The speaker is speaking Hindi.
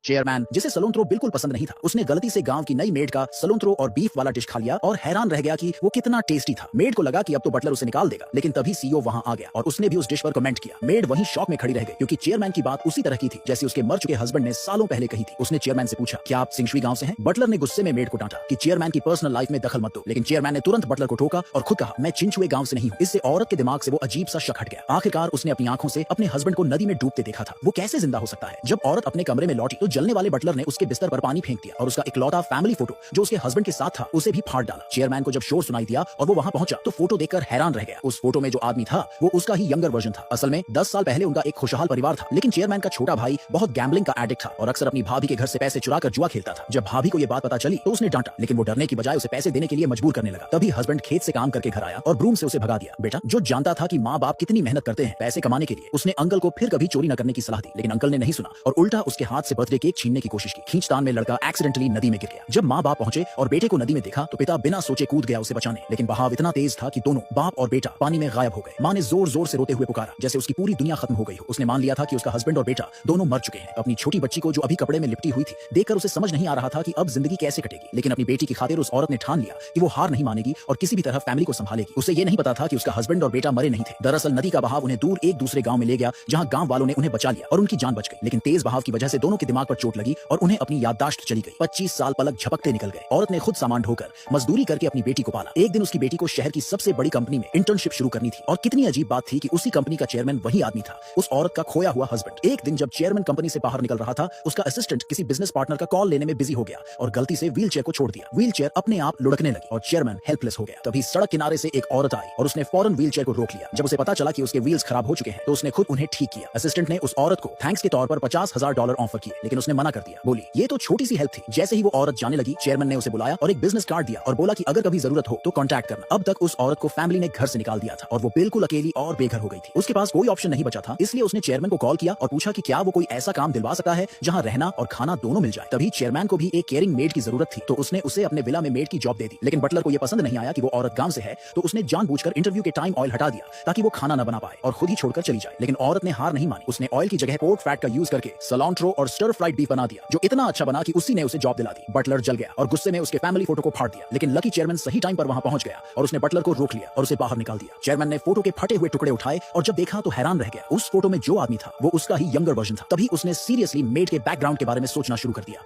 चेयरमैन, जिसे सलोंत्रो बिल्कुल पसंद नहीं था, उसने गलती से गांव की नई मेड का सलोंत्रो और बीफ वाला डिश खा लिया और हैरान रह गया कि वो कितना टेस्टी था। मेड को लगा कि अब तो बटलर उसे निकाल देगा, लेकिन तभी सीईओ वहां आ गया और उसने भी उस डिश पर कमेंट किया। मेड वहीं शॉक में खड़ी रह गई क्योंकि चेयरमैन की बात उसी तरह की थी जैसी उसके मर चुके हस्बैंड ने सालों पहले कही थी। उसने चेयरमैन से पूछा, क्या आप सिंगशुई गांव से हैं? बटलर ने गुस्से में मेड को डांटा कि चेयरमैन की पर्सनल लाइफ में दखल मत दो, लेकिन चेयरमैन ने तुरंत बटलर को टोका और खुद कहा, मैं चिंचुए गांव से नहीं हूं। इससे औरत के दिमाग से वो अजीब सा शक हट गया। आखिरकार उसने अपनी आंखों से अपने हस्बैंड को नदी में डूबते देखा था। वो कैसे जिंदा हो सकता है? जब औरत अपने कमरे में लौटी तो जलने वाले बटलर ने उसके बिस्तर पर पानी फेंक दिया और उसका इकलौता फैमिली फोटो जो उसके हस्बैंड के साथ था उसे भी फाड़ डाला। चेयरमैन को जब शोर सुनाई दिया और वो वहां पहुंचा तो फोटो देखकर हैरान रह गया। उस फोटो में जो आदमी था वो उसका ही यंगर वर्जन था। असल में 10 साल पहले उनका एक खुशहाल परिवार था, लेकिन चेयरमैन का छोटा भाई बहुत गैम्बलिंग का एडिक्ट था और अक्सर अपनी भाभी के घर से पैसे चुराकर जुआ खेलता था। जब भाभी को ये बात पता चली तो उसने डांटा, लेकिन वो डरने की बजाय उसे पैसे देने के लिए मजबूर करने लगा। तभी हस्बैंड खेत से काम करके घर आया और ब्रूम से उसे भगा दिया। बेटा, जो जानता था कि माँ बाप कितनी मेहनत करते हैं पैसे कमाने के लिए, उसने अंकल को फिर कभी चोरी न करने की सलाह दी, लेकिन अंकल ने नहीं सुना और उल्टा उसके हाथ से बर्थडे केक छीनने की कोशिश की। खींचतान में लड़का एक्सीडेंटली नदी में गिर गया। जब माँ बाप पहुंचे और बेटे को नदी में देखा तो पिता बिना सोचे कूद गया उसे बचाने, लेकिन बहाव इतना तेज था कि दोनों बाप और बेटा पानी में गायब हो गए। माँ ने जोर जोर से रोते हुए पुकारा जैसे उसकी पूरी दुनिया खत्म हो गई हो। उसने मान लिया था कि उसका हस्बैंड और बेटा दोनों मर चुके हैं। अपनी छोटी बच्ची को जो अभी कपड़े में लिपटी हुई थी देखकर उसे समझ नहीं आ रहा था कि अब जिंदगी कैसे कटेगी, लेकिन अपनी बेटी की खातिर उस औरत ने ठान लिया कि वो हार नहीं मानेगी और किसी भी तरह फैमिली को संभालेगी। उसे ये नहीं पता था कि उसका हस्बैंड और बेटा मरे नहीं थे। दरअसल नदी का बहाव उन्हें दूर एक दूसरे गांव में ले गया जहां गांव वालों ने उन्हें बचा लिया और उनकी जान बच गई, लेकिन तेज बहाव की वजह से दोनों के दिमाग पर चोट लगी और उन्हें अपनी याददाश्त चली गई। 25 साल पलक झपकते निकल गए। औरत ने खुद सामान ढोकर मजदूरी करके अपनी बेटी को पाला। एक दिन उसकी बेटी को शहर की सबसे बड़ी कंपनी में इंटर्नशिप शुरू करनी थी और कितनी अजीब बात थी कि उसी कंपनी का चेयरमैन वही आदमी था, उस औरत का खोया हुआ हस्बैंड। एक दिन जब चेयरमैन कंपनी से बाहर निकल रहा था, उसका असिस्टेंट किसी बिजनेस पार्टनर का कॉल लेने में बिजी हो गया और गलती से व्हील चेयर को छोड़ दिया। व्हील चेयर अपने आप लुढ़कने लगी और चेयरमैन हेल्पलेस हो गया। तभी सड़क किनारे से एक औरत आई और उसने फौरन व्हील चेयर को रोक लिया। जब उसे पता चला कि उसके व्हील्स खराब हो चुके हैं तो उसने खुद उन्हें ठीक किया। असिस्टेंट ने उस औरत को थैंक्स के तौर पर $50,000 ऑफर किए, लेकिन उसने मना कर दिया। बोली, ये तो छोटी सी हेल्प थी। जैसे ही वो औरत जाने लगी, चेयरमैन ने उसे बुलाया और एक बिजनेस कार्ड दिया और बोला कि अगर कभी जरूरत हो तो कांटेक्ट करना। अब तक उस औरत को फैमिली ने घर से निकाल दिया था और वो बिल्कुल अकेली और बेघर हो गई थी। उसके पास कोई ऑप्शन नहीं बचा था, इसलिए उसने चेयरमैन को कॉल किया और पूछा कि क्या वो कोई ऐसा काम दिलवा सकता है जहां रहना और खाना दोनों मिल जाए। तभी चेयरमैन को भी एक केयरिंग मेड की जरूरत थी, तो उसने उसे अपने विला में मेड की जॉब दे दी। लेकिन बटलर को यह पसंद नहीं आया कि वो औरत गांव से है, तो उसने जानबूझकर इंटरव्यू के टाइम ऑयल हटा दिया ताकि वो खाना न बना पाए और खुद ही छोड़कर चली जाए। लेकिन औरत ने हार नहीं मानी। उसने ऑयल की जगह पोर्क फैट का यूज करके सलांट्रो और स्टर फ्राइड बीफ बना दिया, जो इतना अच्छा बना कि उसी ने उसे जॉब दिला दी। बटलर जल गया और गुस्से में उसके फैमिली फोटो को फाड़ दिया, लेकिन लकी चेयरमैन सही टाइम पर वहां पहुंच गया और उसने बटलर को रोक लिया और उसे बाहर निकाल दिया। चेयरमैन ने फोटो के फटे हुए टुकड़े उठाए और जब देखा तो हैरान रह गया। उस फोटो में जो आदमी था वो उसका ही यंगर वर्जन था। तभी उसने सीरियसली मेड के बैकग्राउंड के बारे में सोचना शुरू कर दिया।